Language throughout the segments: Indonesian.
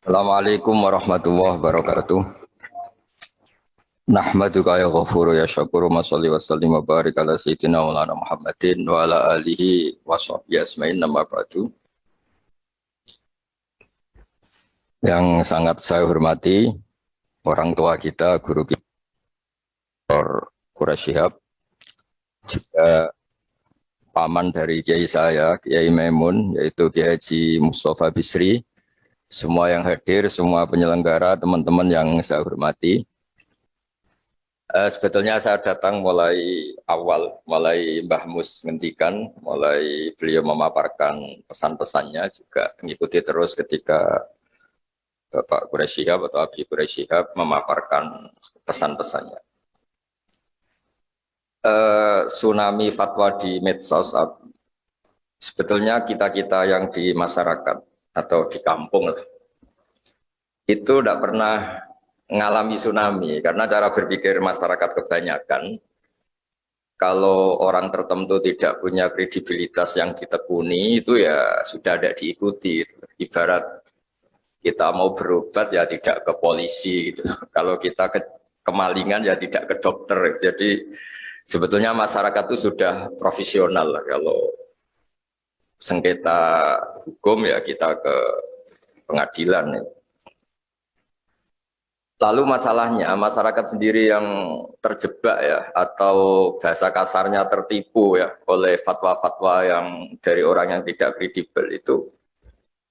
Assalamualaikum warahmatullahi wabarakatuh. Nahmaduka ya ghafuru ya syakuru ma sholli wa sallim wa barik ala sayyidina Maulana Muhammadin wa ala alihi wa sahbihi asma'in nama ba'du. Yang sangat saya hormati orang tua kita, guru kita Quraisy Shihab, juga paman dari kiai saya, Kiai Maimun, yaitu Kiai Haji Mustafa Bisri, semua yang hadir, semua penyelenggara, teman-teman yang saya hormati. Sebetulnya saya datang mulai awal, mulai Mbah Mus ngendikan, mulai beliau memaparkan pesan-pesannya, juga mengikuti terus ketika Bapak Quraisy Shihab atau Abi Quraisy Shihab memaparkan pesan-pesannya. Tsunami fatwa di medsos, sebetulnya kita-kita yang di masyarakat atau di kampung lah, itu tidak pernah mengalami tsunami karena cara berpikir masyarakat kebanyakan kalau orang tertentu tidak punya kredibilitas yang ditekuni itu ya sudah tidak diikuti. Ibarat kita mau berobat ya tidak ke polisi gitu. Kalau kita ke kemalingan ya tidak ke dokter. Jadi sebetulnya masyarakat itu sudah profesional lah. Kalau sengketa hukum ya kita ke pengadilan. Lalu masalahnya masyarakat sendiri yang terjebak ya atau bahasa kasarnya tertipu ya oleh fatwa-fatwa yang dari orang yang tidak kredibel itu,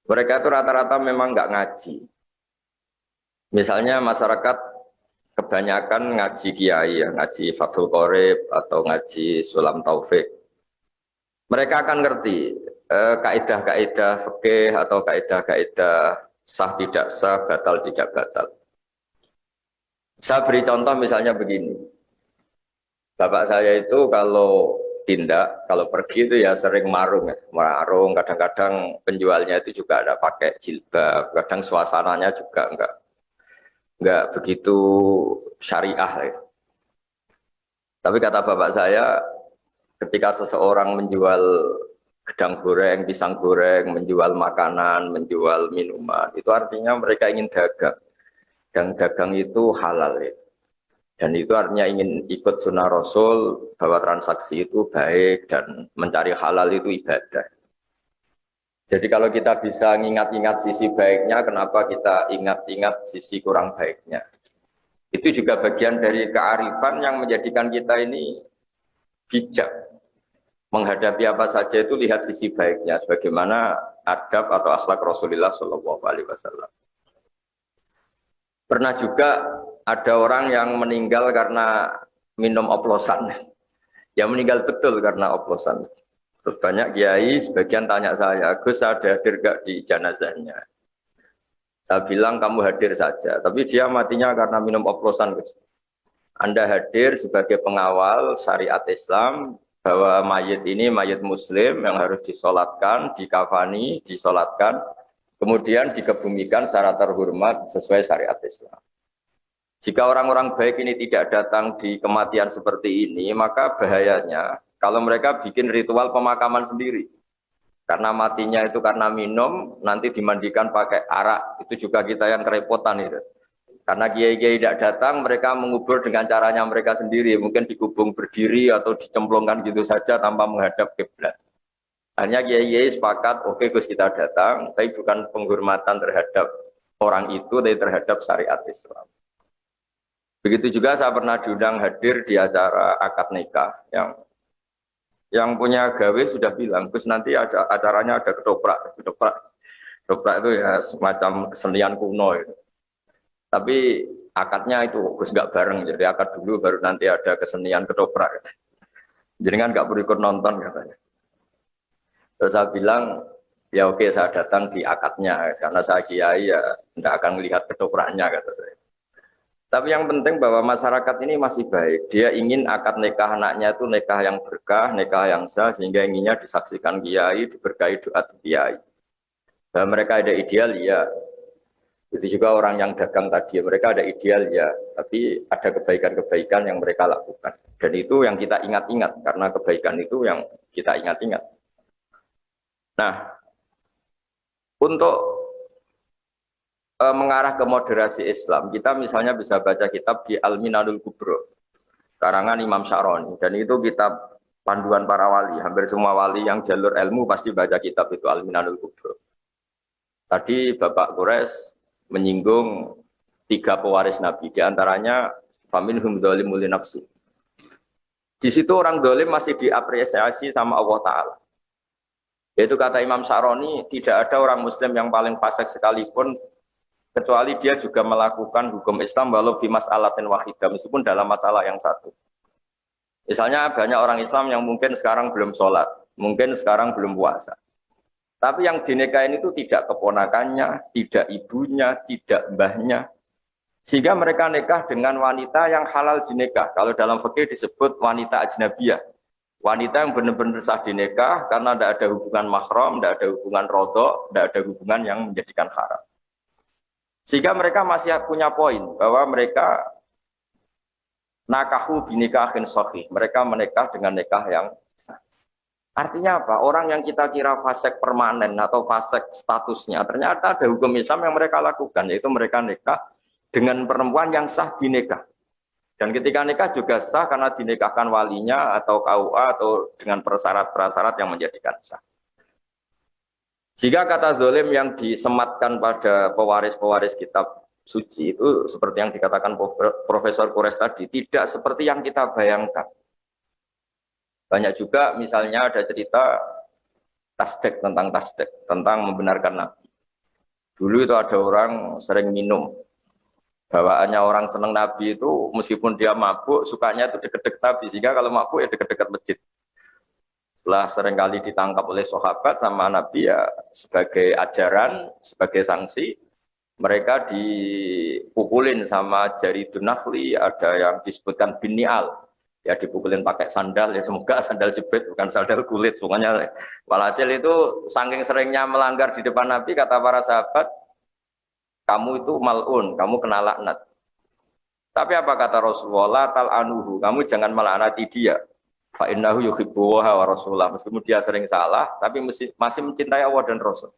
mereka itu rata-rata memang nggak ngaji. Misalnya masyarakat kebanyakan ngaji kiai ya, ngaji Fathul Qorib atau ngaji Sulam Taufik. Mereka akan ngerti kaidah-kaidah fikih atau kaidah-kaidah sah tidak sah, batal tidak batal. Saya beri contoh misalnya begini. Bapak saya itu kalau tindak, kalau pergi itu ya sering marung ya. Marung, kadang-kadang penjualnya itu juga ada pakai jilbab, kadang suasananya juga enggak begitu syariah ya. Tapi kata bapak saya, ketika seseorang menjual gedang goreng, pisang goreng, menjual makanan, menjual minuman, itu artinya mereka ingin dagang. Dan dagang itu halal ya. Dan itu artinya ingin ikut sunnah Rasul bahwa transaksi itu baik dan mencari halal itu ibadah. Jadi kalau kita bisa ingat-ingat sisi baiknya, kenapa kita ingat-ingat sisi kurang baiknya? Itu juga bagian dari kearifan yang menjadikan kita ini bijak. Menghadapi apa saja itu lihat sisi baiknya, sebagaimana adab atau akhlak Rasulullah SAW. Pernah juga ada orang yang meninggal karena minum oplosan. Ya meninggal betul karena oplosan. Terus banyak kiai, sebagian tanya saya, Gus ada hadir gak di jenazahnya? Saya bilang kamu hadir saja, tapi dia matinya karena minum oplosan, Gus. Anda hadir sebagai pengawal syariat Islam, bahwa mayit ini mayit muslim yang harus disolatkan, dikafani, disolatkan, kemudian dikebumikan secara terhormat sesuai syariat Islam. Jika orang-orang baik ini tidak datang di kematian seperti ini, maka bahayanya kalau mereka bikin ritual pemakaman sendiri. Karena matinya itu karena minum, nanti dimandikan pakai arak, itu juga kita yang kerepotan itu. Karena kiai-kiai tidak datang, mereka mengubur dengan caranya mereka sendiri, mungkin dikubung berdiri atau dicemplungkan gitu saja tanpa menghadap kiblat. Hanya kiai sepakat, oke Gus kita datang, tapi bukan penghormatan terhadap orang itu, tapi terhadap syariat Islam. Begitu juga saya pernah diundang hadir di acara akad nikah yang punya gawe sudah bilang, Gus nanti ada acaranya ada ketoprak, ketoprak itu ya semacam kesenian kuno itu. Tapi akadnya itu Gus nggak bareng, jadi akad dulu baru nanti ada kesenian ketoprak. Jadi kan nggak perlu ikut nonton katanya. Terus saya bilang, ya oke saya datang di akadnya, karena saya kiai ya tidak akan melihat ketopraknya kata saya. Tapi yang penting bahwa masyarakat ini masih baik. Dia ingin akad nikah anaknya itu nikah yang berkah, nikah yang sah, sehingga inginnya disaksikan kiai, diberkahi doa kiai. Bahwa mereka ada ideal ya. Itu juga orang yang dagang tadi, mereka ada ideal ya. Tapi ada kebaikan-kebaikan yang mereka lakukan. Dan itu yang kita ingat-ingat, karena kebaikan itu yang kita ingat-ingat. Nah, untuk mengarah ke moderasi Islam, kita misalnya bisa baca kitab di Al-Minanul Kubro, karangan Imam Syaroni, dan itu kitab panduan para wali. Hampir semua wali yang jalur ilmu pasti baca kitab itu Al-Minanul Kubro. Tadi Bapak Quraisy menyinggung 3 pewaris Nabi, diantaranya faminhum dzalimun li nafsi. Di situ orang dolim masih diapresiasi sama Allah Ta'ala. Yaitu kata Imam Syaroni, tidak ada orang Muslim yang paling fasik sekalipun, kecuali dia juga melakukan hukum Islam walau di mas'alatin wahidah, meskipun dalam masalah yang satu. Misalnya banyak orang Islam yang mungkin sekarang belum sholat, mungkin sekarang belum puasa. Tapi yang dinikahin itu tidak keponakannya, tidak ibunya, tidak mbahnya. Sehingga mereka nikah dengan wanita yang halal dinikah. Kalau dalam fikih disebut wanita ajnabiyah. Wanita yang benar-benar sah dinikah karena tidak ada hubungan mahram, tidak ada hubungan rodok, tidak ada hubungan yang menjadikan haram. Sehingga mereka masih punya poin bahwa mereka nakahu binikahin sahih. Mereka menikah dengan nikah yang sah. Artinya apa? Orang yang kita kira fasik permanen atau fasik statusnya, ternyata ada hukum Islam yang mereka lakukan, yaitu mereka nikah dengan perempuan yang sah dinikah. Dan ketika nikah juga sah karena dinikahkan walinya atau KUA atau dengan persyarat-persyarat yang menjadikan sah. Jika kata zalim yang disematkan pada pewaris-pewaris kitab suci itu seperti yang dikatakan Profesor Quraisy tadi, tidak seperti yang kita bayangkan. Banyak juga misalnya ada cerita tasdek, tentang membenarkan Nabi. Dulu itu ada orang sering minum. Bawaannya orang senang Nabi itu meskipun dia mabuk, sukanya itu deket-deket Nabi. Sehingga kalau mabuk ya deket-deket masjid. Setelah seringkali ditangkap oleh sahabat sama Nabi ya sebagai ajaran, sebagai sanksi, mereka dipukulin sama jari dunahli, ada yang disebutkan binial. Ya dipukulin pakai sandal, ya semoga sandal jepit bukan sandal kulit. Pokoknya walhasil itu saking seringnya melanggar di depan Nabi, kata para sahabat, kamu itu mal'un, kamu kena laknat. Tapi apa kata Rasulullah, tal'anuhu, kamu jangan melaknati dia. Fa'innahu yuhibbuha wa rasulah. Meskipun dia sering salah, tapi masih mencintai Allah dan Rasul.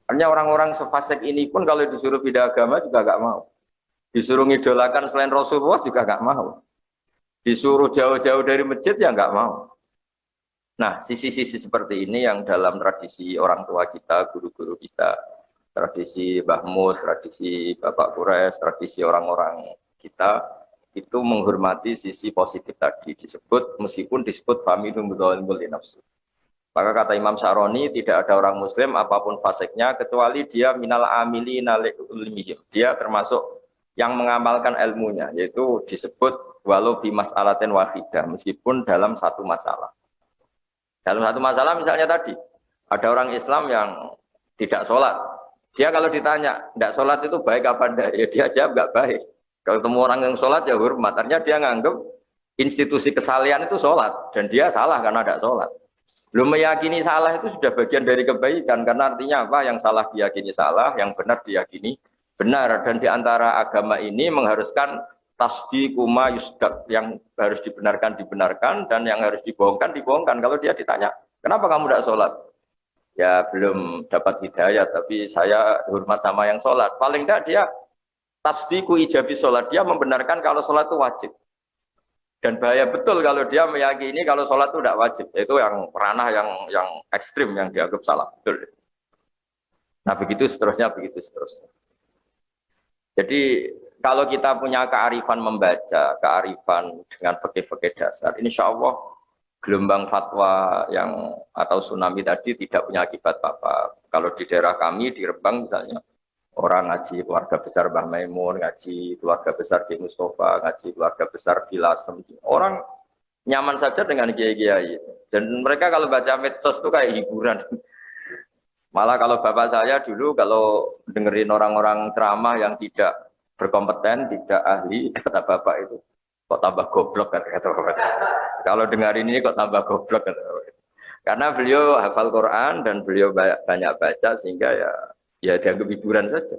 Artinya orang-orang sefasik ini pun kalau disuruh pindah agama juga gak mau. Disuruh ngidolakan selain Rasulullah juga gak mau. Disuruh jauh-jauh dari masjid ya nggak mau. Nah, sisi-sisi seperti ini yang dalam tradisi orang tua kita, guru-guru kita, tradisi Mbah Mus, tradisi Bapak Quraisy, tradisi orang-orang kita, itu menghormati sisi positif tadi disebut, meskipun disebut faminhum dzalimun li nafsi. Maka kata Imam Syaroni, tidak ada orang Muslim apapun fasiknya kecuali dia minal amilina li ilmihim. Dia termasuk yang mengamalkan ilmunya, yaitu disebut walau bi mas'alatin wahidah, meskipun dalam satu masalah. Dalam satu masalah misalnya tadi, ada orang Islam yang tidak sholat. Dia kalau ditanya, tidak sholat itu baik apa enggak? Ya dia jawab enggak baik. Kalau ketemu orang yang sholat ya hormat. Artinya dia nganggep institusi kesalian itu sholat. Dan dia salah karena tidak sholat. Belum meyakini salah itu sudah bagian dari kebaikan. Karena artinya apa? Yang salah diyakini salah, yang benar diyakini benar. Dan di antara agama ini mengharuskan tasdiqu ma yusdaq, yang harus dibenarkan dan yang harus dibohongkan. Kalau dia ditanya, kenapa kamu tidak sholat? Ya belum dapat hidayah, tapi saya hormat sama yang sholat. Paling tidak dia tasdiqu ijabi sholat, dia membenarkan kalau sholat itu wajib. Dan bahaya betul kalau dia meyakini kalau sholat itu tidak wajib. Itu yang ranah yang ekstrim, yang dianggap salah. Betul. Nah begitu seterusnya. Jadi kalau kita punya kearifan membaca, kearifan dengan fikih-fikih dasar, insya Allah gelombang fatwa yang atau tsunami tadi tidak punya akibat apa-apa. Kalau di daerah kami di Rembang misalnya, orang ngaji keluarga besar Mbah Maimun, ngaji keluarga besar Ki Mustafa, ngaji keluarga besar Bilasem, orang nyaman saja dengan kiai-kiai. Dan mereka kalau baca medsos itu kayak hiburan. Malah kalau bapak saya dulu kalau dengerin orang-orang ceramah yang tidak berkompeten, tidak ahli, kata bapak itu kok tambah goblok kata bapak. Kalau dengarin ini kok tambah goblok kata bapak. Karena beliau hafal Quran dan beliau banyak baca sehingga ya dianggap hiburan saja.